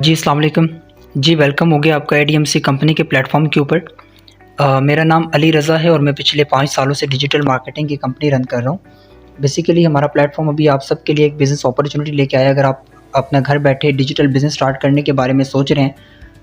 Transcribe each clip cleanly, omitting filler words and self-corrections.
जी अस्सलाम वालेकुम। जी वेलकम हो गया आपका एडीएमसी कंपनी के प्लेटफॉर्म के ऊपर। मेरा नाम अली रज़ा है और मैं पिछले 5 सालों से डिजिटल मार्केटिंग की कंपनी रन कर रहा हूँ। बेसिकली हमारा प्लेटफॉर्म अभी आप सबके लिए एक बिज़नेस अपॉर्चुनिटी लेके आया है। अगर आप अपना घर बैठे डिजिटल बिज़नेस स्टार्ट करने के बारे में सोच रहे हैं,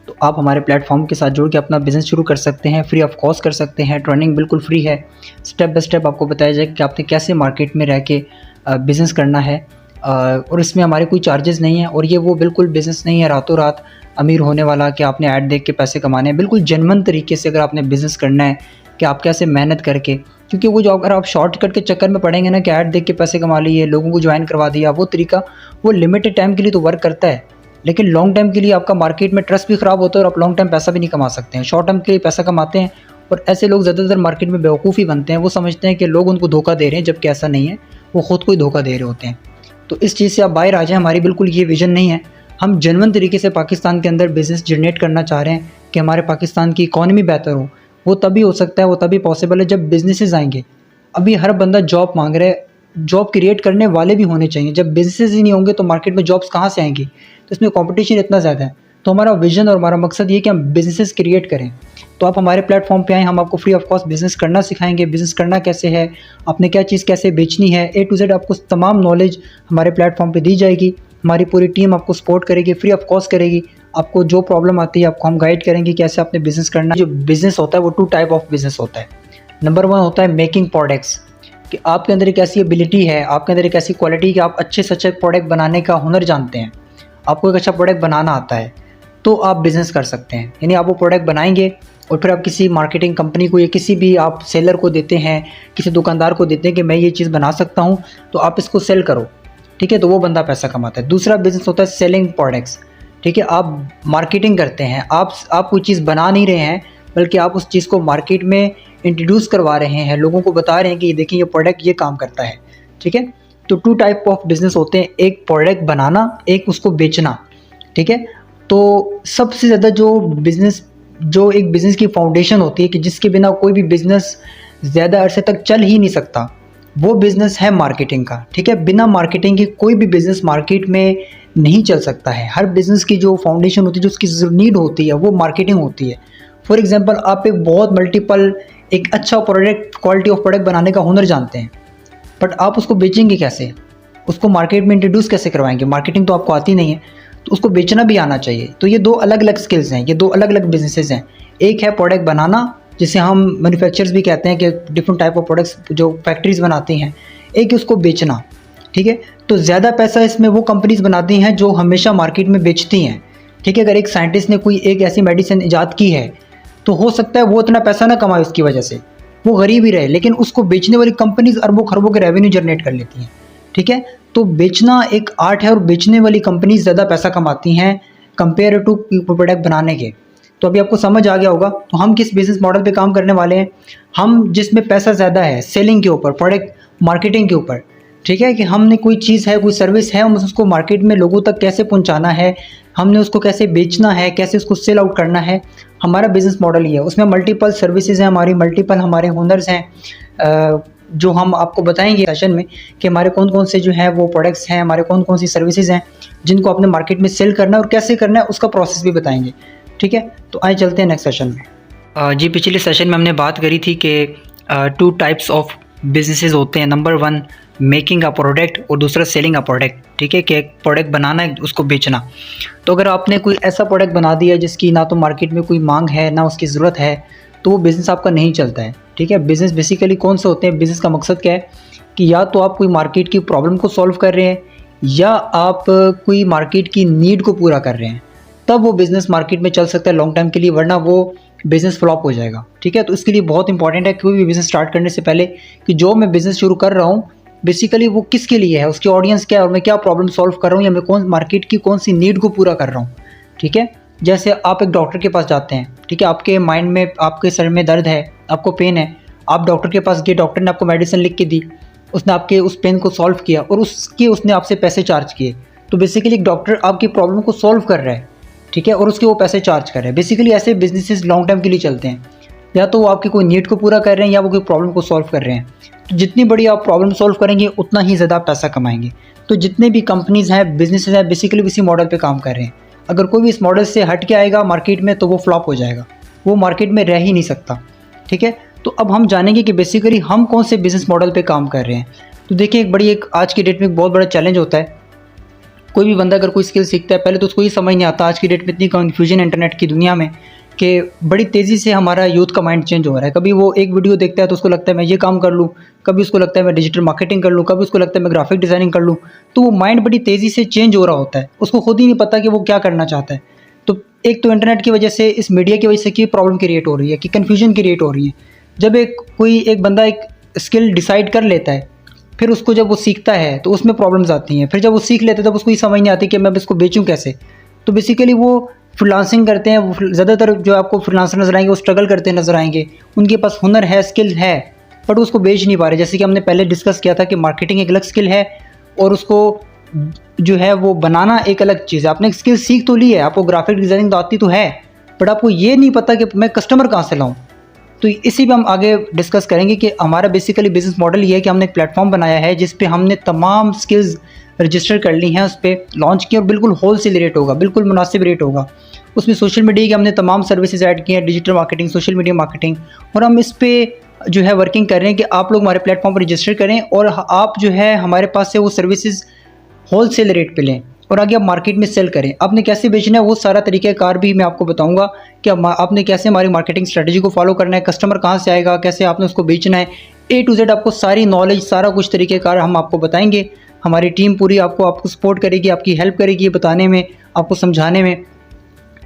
तो आप हमारे प्लेटफॉर्म के साथ जुड़ के अपना बिज़नेस शुरू कर सकते हैं। फ्री ऑफ कॉस्ट कर सकते हैं, ट्रेनिंग बिल्कुल फ्री है। स्टेप बाय स्टेप आपको बताया जाएगा कि आपने कैसे मार्केट में रह के बिज़नेस करना है। और इसमें हमारे कोई चार्जेस नहीं है और ये वो बिल्कुल बिज़नेस नहीं है रातों रात अमीर होने वाला कि आपने ऐड देख के पैसे कमाने हैं। बिल्कुल जेन्युइन तरीके से अगर आपने बिज़नेस करना है कि आप कैसे मेहनत करके, क्योंकि वो जो अगर आप शॉर्टकट के चक्कर में पड़ेंगे ना कि ऐड देख के पैसे कमा लिए, लोगों को ज्वाइन करवा दिया, वो तरीका वो लिमिटेड टाइम के लिए तो वर्क करता है, लेकिन लॉन्ग टाइम के लिए आपका मार्केट में ट्रस्ट भी ख़राब होता है और आप लॉन्ग टाइम पैसा भी नहीं कमा सकते हैं। शॉर्ट टर्म के लिए पैसा कमाते हैं और ऐसे लोग ज़्यादातर मार्केट में बेवकूफ़ी बनते हैं। वो समझते हैं कि लोग उनको धोखा दे रहे हैं, जबकि ऐसा नहीं है, वो ख़ुद को ही धोखा दे रहे होते हैं। तो इस चीज़ से आप बाहर आ जाएँ, हमारी बिल्कुल ये विज़न नहीं है। हम जेन्युइन तरीके से पाकिस्तान के अंदर बिज़नेस जनरेट करना चाह रहे हैं कि हमारे पाकिस्तान की इकॉनमी बेहतर हो। वो तभी हो सकता है, वो तभी पॉसिबल है जब बिज़नेसेस आएँगे। अभी हर बंदा जॉब मांग रहा है, जॉब क्रिएट करने वाले भी होने चाहिए। जब बिज़नेसेस ही नहीं होंगे तो मार्केट में जॉब्स कहाँ से आएँगी? तो इसमें कॉम्पिटिशन इतना ज़्यादा है। तो हमारा विज़न और हमारा मकसद ये है कि हम बिज़नेसेस क्रिएट करें। तो आप हमारे प्लेटफॉर्म पे आएँ, हम आपको फ्री ऑफ कॉस्ट बिज़नेस करना सिखाएंगे। बिज़नेस करना कैसे है, आपने क्या चीज़ कैसे बेचनी है, ए टू जेड आपको तमाम नॉलेज हमारे प्लेटफॉर्म पे दी जाएगी। हमारी पूरी टीम आपको सपोर्ट करेगी, फ्री ऑफ कॉस्ट करेगी। आपको जो प्रॉब्लम आती है आपको हम गाइड करेंगे कैसे आपने बिज़नेस करना है। जो बिज़नेस होता है वो 2 टाइप ऑफ बिज़नेस होता है। नंबर 1 होता है मेकिंग प्रोडक्ट्स, कि आपके अंदर एक ऐसी एबिलिटी है, आपके अंदर एक ऐसी क्वालिटी कि आप अच्छे से अच्छे प्रोडक्ट बनाने का हुनर जानते हैं, आपको एक अच्छा प्रोडक्ट बनाना आता है, तो आप बिज़नेस कर सकते हैं। यानी आप वो प्रोडक्ट बनाएंगे और फिर आप किसी मार्केटिंग कंपनी को या किसी भी आप सेलर को देते हैं, किसी दुकानदार को देते हैं कि मैं ये चीज़ बना सकता हूँ, तो आप इसको सेल करो, ठीक है, तो वो बंदा पैसा कमाता है। दूसरा बिज़नेस होता है सेलिंग प्रोडक्ट्स, ठीक है, आप मार्केटिंग करते हैं, आप कोई चीज़ बना नहीं रहे हैं, बल्कि आप उस चीज़ को मार्केट में इंट्रोड्यूस करवा रहे हैं, लोगों को बता रहे हैं कि ये देखिए ये प्रोडक्ट ये काम करता है, ठीक है। तो 2 टाइप ऑफ बिज़नेस होते हैं, एक प्रोडक्ट बनाना, एक उसको बेचना, ठीक है। तो सबसे ज़्यादा जो एक बिज़नेस की फाउंडेशन होती है कि जिसके बिना कोई भी बिज़नेस ज़्यादा अरसे तक चल ही नहीं सकता, वो बिज़नेस है मार्केटिंग का, ठीक है। बिना मार्केटिंग के कोई भी बिज़नेस मार्केट में नहीं चल सकता है। हर बिज़नेस की जो फाउंडेशन होती है, जो उसकी नीड होती है, वो मार्केटिंग होती है। फॉर एग्जांपल आप एक बहुत मल्टीपल एक अच्छा प्रोडक्ट, क्वालिटी ऑफ प्रोडक्ट बनाने का हुनर जानते हैं, बट आप उसको बेचेंगे कैसे, उसको मार्केट में इंट्रोड्यूस कैसे करवाएंगे? मार्केटिंग तो आपको आती नहीं है, तो उसको बेचना भी आना चाहिए। तो ये 2 अलग अलग स्किल्स हैं, ये 2 अलग अलग बिजनेसेस हैं। एक है प्रोडक्ट बनाना, जिसे हम मैन्युफैक्चरर्स भी कहते हैं कि डिफरेंट टाइप ऑफ प्रोडक्ट्स जो फैक्ट्रीज बनाती हैं। एक है उसको बेचना, ठीक है। तो ज़्यादा पैसा इसमें वो कंपनीज बनाती हैं जो हमेशा मार्केट में बेचती हैं, ठीक है। अगर एक साइंटिस्ट ने कोई एक ऐसी मेडिसिन ईजाद की है, तो हो सकता है वो इतना पैसा ना कमाए उसकी वजह से, वो गरीब ही रहे, लेकिन उसको बेचने वाली कंपनीज अरबों खरबों के रेवेन्यू जनरेट कर लेती हैं, ठीक है। तो बेचना एक आर्ट है और बेचने वाली कंपनीज ज़्यादा पैसा कमाती हैं कंपेयर टू प्रोडक्ट बनाने के। तो अभी आपको समझ आ गया होगा। तो हम किस बिज़नेस मॉडल पे काम करने वाले हैं, हम जिसमें पैसा ज़्यादा है सेलिंग के ऊपर, प्रोडक्ट मार्केटिंग के ऊपर, ठीक है, कि हमने कोई चीज़ है, कोई सर्विस है, हम उसको मार्केट में लोगों तक कैसे पहुंचाना है, हमने उसको कैसे बेचना है, कैसे उसको सेल आउट करना है, हमारा बिज़नेस मॉडल ही है। उसमें मल्टीपल सर्विसेज हैं हमारी, मल्टीपल हमारे हुनर्स हैं, जो हम आपको बताएंगे सेशन में कि हमारे कौन कौन से जो है वो प्रोडक्ट्स हैं, हमारे कौन कौन सी सर्विसेज हैं जिनको आपने मार्केट में सेल करना है और कैसे करना है उसका प्रोसेस भी बताएंगे, ठीक है। तो आइए चलते हैं नेक्स्ट सेशन में। जी पिछले सेशन में हमने बात करी थी कि 2 टाइप्स ऑफ बिजनेसेस होते हैं। नंबर 1 मेकिंग अ प्रोडक्ट और दूसरा सेलिंग अ प्रोडक्ट, ठीक है, कि एक प्रोडक्ट बनाना है उसको बेचना। तो अगर आपने कोई ऐसा प्रोडक्ट बना दिया जिसकी ना तो मार्केट में कोई मांग है ना उसकी ज़रूरत है, तो वो बिज़नेस आपका नहीं चलता है, ठीक है। बिज़नेस बेसिकली कौन से होते हैं, बिज़नेस का मकसद क्या है कि या तो आप कोई मार्केट की प्रॉब्लम को सॉल्व कर रहे हैं या आप कोई मार्केट की नीड को पूरा कर रहे हैं, तब वो बिज़नेस मार्केट में चल सकता है लॉन्ग टाइम के लिए, वरना वो बिज़नेस फ्लॉप हो जाएगा, ठीक है। तो इसके लिए बहुत इंपॉर्टेंट है कोई भी बिज़नेस स्टार्ट करने से पहले कि जो मैं बिज़नेस शुरू कर रहा हूँ बेसिकली वो किसके लिए है, उसकी ऑडियंस क्या है और मैं क्या प्रॉब्लम सॉल्व कर रहा हूँ या मैं कौन मार्केट की कौन सी नीड को पूरा कर रहा हूँ, ठीक है। जैसे आप एक डॉक्टर के पास जाते हैं, ठीक है, आपके माइंड में, आपके सर में दर्द है, आपको पेन है, आप डॉक्टर के पास गए, डॉक्टर ने आपको मेडिसिन लिख के दी, उसने आपके उस पेन को सॉल्व किया और उसने आपसे पैसे चार्ज किए। तो बेसिकली एक डॉक्टर आपकी प्रॉब्लम को सॉल्व कर रहा है, ठीक है, और उसके वो पैसे चार्ज कर रहे हैं। बेसिकली ऐसे बिजनेसेस लॉन्ग टर्म के लिए चलते हैं, या तो वो आपकी कोई नीड को पूरा कर रहे हैं या वो कोई प्रॉब्लम को सॉल्व कर रहे हैं। तो जितनी बड़ी आप प्रॉब्लम सॉल्व करेंगे उतना ही ज़्यादा पैसा कमाएंगे। तो जितने भी कंपनीज़ हैं, बिजनेसेस हैं, बेसिकली इसी मॉडल पे काम कर रहे हैं। अगर कोई भी इस मॉडल से हट के आएगा मार्केट में तो वो फ्लॉप हो जाएगा, वो मार्केट में रह ही नहीं सकता। ठीक है, तो अब हम जानेंगे कि बेसिकली हम कौन से बिज़नेस मॉडल पे काम कर रहे हैं। तो देखिए, एक आज की डेट में एक बहुत बड़ा चैलेंज होता है। कोई भी बंदा अगर कोई स्किल सीखता है, पहले तो उसको ये समझ नहीं आता, आज की डेट में इतनी कन्फ्यूजन इंटरनेट की दुनिया में कि बड़ी तेज़ी से हमारा यूथ का माइंड चेंज हो रहा है। कभी वो एक वीडियो देखता है तो उसको लगता है मैं ये काम कर लूँ, कभी उसको लगता है मैं डिजिटल मार्केटिंग कर लूँ, कभी उसको लगता है मैं ग्राफिक डिज़ाइनिंग कर लूँ। तो वो माइंड बड़ी तेज़ी से चेंज हो रहा होता है, उसको खुद ही नहीं पता कि वो क्या करना चाहता है। तो एक तो इंटरनेट की वजह से, इस मीडिया की वजह से कि प्रॉब्लम क्रिएट हो रही है, कि कन्फ्यूजन क्रिएट हो रही है। जब एक बंदा एक स्किल डिसाइड कर लेता है, फिर उसको जब वो सीखता है तो उसमें प्रॉब्लम्स आती हैं। फिर जब वो सीख लेता है तब उसको ये समझ नहीं आती कि मैं इसको बेचूं कैसे। तो बेसिकली वो फ्रीलांसिंग करते हैं। वो ज़्यादातर जो आपको फ्रीलांसर नज़र आएंगे वो स्ट्रगल करते नज़र आएंगे। उनके पास हुनर है, स्किल है, बट उसको बेच नहीं पा रहे। जैसे कि हमने पहले डिस्कस किया था कि मार्केटिंग एक अलग स्किल है और उसको जो है वो बनाना एक अलग चीज़ है। आपने स्किल सीख तो ली है, आपको ग्राफिक डिज़ाइनिंग तो आती तो है, बट आपको ये नहीं पता कि मैं कस्टमर कहाँ से लाऊँ। तो इसी पे हम आगे डिस्कस करेंगे कि हमारा बेसिकली बिजनेस मॉडल ये है कि हमने एक प्लेटफॉर्म बनाया है जिस पे हमने तमाम स्किल्स रजिस्टर कर ली हैं, उस पर लॉन्च किया, और बिल्कुल होलसेल रेट होगा, बिल्कुल मुनासिब रेट होगा। उसमें सोशल मीडिया की हमने तमाम सर्विसेज ऐड की हैं, digital marketing, social media marketing, और हम इस पर जो है वर्किंग कर रहे हैं कि आप लोग हमारे प्लेटफॉर्म पर रजिस्टर करें और आप जो है हमारे पास से वो सर्विसेज होलसेल रेट पे लें और आगे आप मार्केट में सेल करें। आपने कैसे बेचना है वो सारा तरीक़ाकार भी मैं आपको बताऊंगा कि आपने कैसे हमारी मार्केटिंग स्ट्रेटजी को फॉलो करना है, कस्टमर कहाँ से आएगा, कैसे आपने उसको बेचना है, A to Z आपको सारी नॉलेज, सारा कुछ तरीक़ाकार हम आपको बताएंगे। हमारी टीम पूरी आपको सपोर्ट करेगी, आपकी हेल्प करेगी ये बताने में, आपको समझाने में,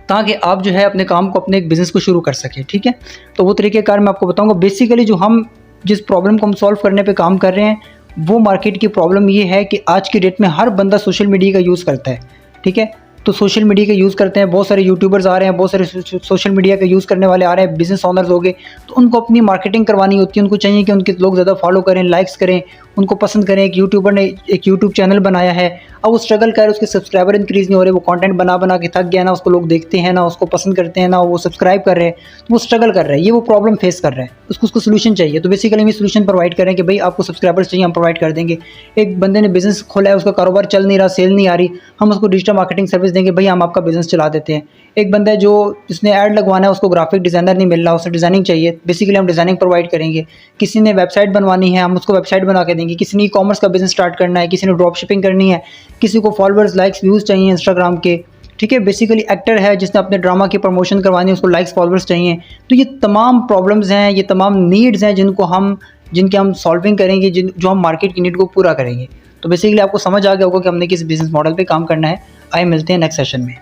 ताकि आप जो है अपने काम को, अपने एक बिज़नेस को शुरू कर सकें। ठीक है, तो वो तरीक़ाकार मैं आपको बताऊँगा। बेसिकली जो हम जिस प्रॉब्लम को हम सॉल्व करने पर काम कर रहे हैं वो मार्केट की प्रॉब्लम ये है कि आज की डेट में हर बंदा सोशल मीडिया का यूज़ करता है। ठीक है, तो सोशल मीडिया का यूज़ करते हैं, बहुत सारे यूट्यूबर्स आ रहे हैं, बहुत सारे सोशल मीडिया का यूज़ करने वाले आ रहे हैं, बिजनेस ओनर्स हो गए, तो उनको अपनी मार्केटिंग करवानी होती है। उनको चाहिए कि उनके लोग ज़्यादा फॉलो करें, लाइक्स करें, उनको पसंद करें। एक यूट्यूबर ने एक यूट्यूब चैनल बनाया है, अब वो स्ट्रगल कर रहे हैं, उसके सब्सक्राइबर इंक्रीज़ नहीं हो रहे, वो कंटेंट बना बना के थक गया, ना उसको लोग देखते हैं, ना उसको पसंद करते हैं, ना वो सब्सक्राइब कर रहे हैं, तो वो स्ट्रगल कर रहा है, ये वो प्रॉब्लम फेस कर रहा है, उसको सोल्यूशन चाहिए। तो बेसिकली हम सोल्यूशन प्रोवाइड करें कि भाई आपको सब्सक्राइबर्स चाहिए, हम प्रोवाइड कर देंगे। एक बंदे ने बिज़नेस खोला है, उसका कारोबार चल नहीं रहा, सेल नहीं आ रही, हम उसको डिजिटल मार्केटिंग सर्विस देंगे, भाई हम आपका बिज़नेस चला देते हैं। एक बंदा है जो जिसने ऐड लगवाना है, उसको ग्राफिक डिज़ाइनर नहीं मिल रहा, उसे डिज़ाइनिंग चाहिए, बेसिकली हम डिज़ाइनिंग प्रोवाइड करेंगे। किसी ने वेबसाइट बनवानी है, हम उसको वेबसाइट बना के देंगे। किसी ने ई-कॉमर्स का बिज़नेस स्टार्ट करना है, किसी ने ड्रॉप शिपिंग करनी है, किसी को फॉलोअर्स, लाइक्स, व्यूज़ चाहिए इंस्टाग्राम के। ठीक है, बेसिकली एक्टर है जिसने अपने ड्रामा की प्रमोशन करवानी है, उसको लाइक्स, फॉलोअर्स चाहिए। तो ये तमाम प्रॉब्लम्स हैं, ये तमाम नीड्स हैं जिनके हम सॉल्विंग करेंगे, जो हम मार्केट की नीड को पूरा करेंगे। तो बेसिकली आपको समझ आ गया होगा कि हमने किस बिज़नेस मॉडल पे काम करना है। आइए मिलते हैं नेक्स्ट सेशन में।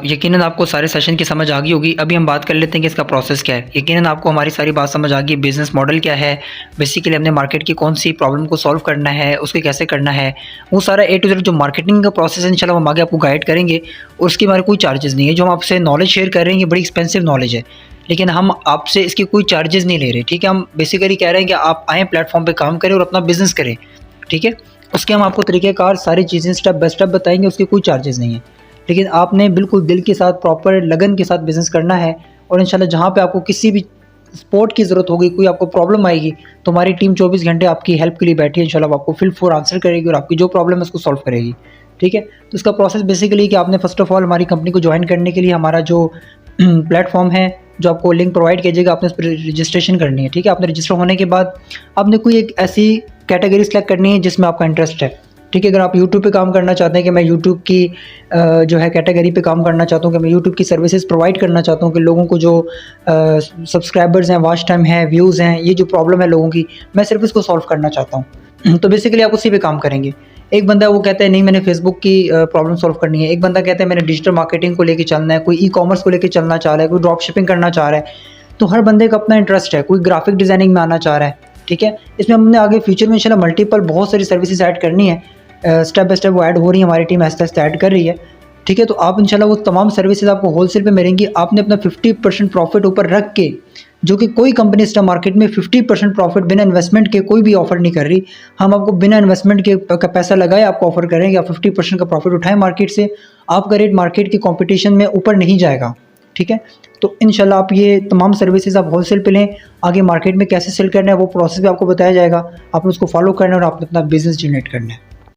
यकीनन आपको सारे सेशन की समझ आ गई होगी। अभी हम बात कर लेते हैं कि इसका प्रोसेस क्या है। यकीनन आपको हमारी सारी बात समझ आ गई, बिज़नेस मॉडल क्या है, बेसिकली हमने मार्केट की कौन सी प्रॉब्लम को सॉल्व करना है, उसके कैसे करना है, वो सारा A to Z जो मार्केटिंग का प्रोसेस है इंशाल्लाह हम आगे आपको गाइड करेंगे। और उसके हमारे कोई चार्जेस नहीं है। जो हम आपसे नॉलेज शेयर कर रहे हैं ये बड़ी एक्सपेंसिव नॉलेज है, लेकिन हम आपसे इसके कोई चार्जेस नहीं ले रहे। ठीक है, हम बेसिकली कह रहे हैं कि आप आएँ प्लेटफॉर्म पर काम करें और अपना बिज़नेस करें। ठीक है, उसके हम आपको तरीक़ेकार सारी चीज़ें स्टेप बाय स्टेप बताएंगे, उसके कोई चार्जेस नहीं है। लेकिन आपने बिल्कुल दिल के साथ, प्रॉपर लगन के साथ बिज़नेस करना है। और इंशाल्लाह जहाँ पे आपको किसी भी सपोर्ट की ज़रूरत होगी, कोई आपको प्रॉब्लम आएगी, तो हमारी टीम 24 घंटे आपकी हेल्प के लिए बैठी है। इंशाल्लाह आपको फुल फॉर आंसर करेगी और आपकी जो प्रॉब्लम है उसको सॉल्व करेगी। ठीक है, तो इसका प्रोसेस बेसिकली कि आपने फ़र्स्ट ऑफ़ ऑल हमारी कंपनी को ज्वाइन करने के लिए हमारा जो प्लेटफॉर्म है, जो आपको लिंक प्रोवाइड कीजिएगा, आपने उस पर रजिस्ट्रेशन करनी है। ठीक है, आपने रजिस्टर होने के बाद आपने कोई एक ऐसी कैटेगरी सेलेक्ट करनी है जिसमें आपका इंटरेस्ट है। ठीक है, अगर आप यूट्यूब पे काम करना चाहते हैं कि मैं यूट्यूब की जो है कैटेगरी पे काम करना चाहता हूँ, कि मैं यूट्यूब की सर्विसेज प्रोवाइड करना चाहता हूँ, कि लोगों को जो सब्सक्राइबर्स हैं, वॉच टाइम है, व्यूज़ हैं, ये जो प्रॉब्लम है लोगों की, मैं सिर्फ इसको सॉल्व करना चाहता हूँ। तो बेसिकली आप उसी पे काम करेंगे। एक बंदा वो कहता है नहीं मैंने फेसबुक की प्रॉब्लम सॉल्व करनी है, एक बंदा कहता है मैंने डिजिटल मार्केटिंग को लेकर चलना है, कोई ई-कॉमर्स को लेकर चलना चाह रहा है, कोई ड्रॉप शिपिंग करना चाह रहा है। तो हर बंदे का अपना इंटरेस्ट है, कोई ग्राफिक डिज़ाइनिंग में आना चाह रहा है। ठीक है, इसमें हमने आगे फ्यूचर में इंशाल्लाह मल्टीपल बहुत सारी सर्विसेज ऐड करनी है। स्टेप बाय स्टेप वो ऐड हो रही है, हमारी टीम आहिस्ता आहिस्ता ऐड कर रही है। ठीक है, तो आप इंशाल्लाह वो तमाम सर्विसेज आपको होलसेल पे मिलेंगी। आपने अपना 50% प्रॉफिट ऊपर रख के, जो कि कोई कंपनी स्टॉक मार्केट में 50% प्रॉफिट बिना इन्वेस्टमेंट के कोई भी ऑफर नहीं कर रही। हम आपको बिना इन्वेस्टमेंट के का पैसा लगाए आपको ऑफर करेंगे, आप 50% का प्रॉफिट उठाएं मार्केट से। आपका रेट मार्केट की कॉम्पिटिशन में ऊपर नहीं जाएगा। ठीक है, तो इंशाल्लाह आप ये तमाम सर्विसेज आप होलसेल पे लें। आगे मार्केट में कैसे सेल करना है वो प्रोसेस भी आपको बताया जाएगा, आपने उसको फॉलो करना है और आपने अपना बिजनेस जनरेट करना है।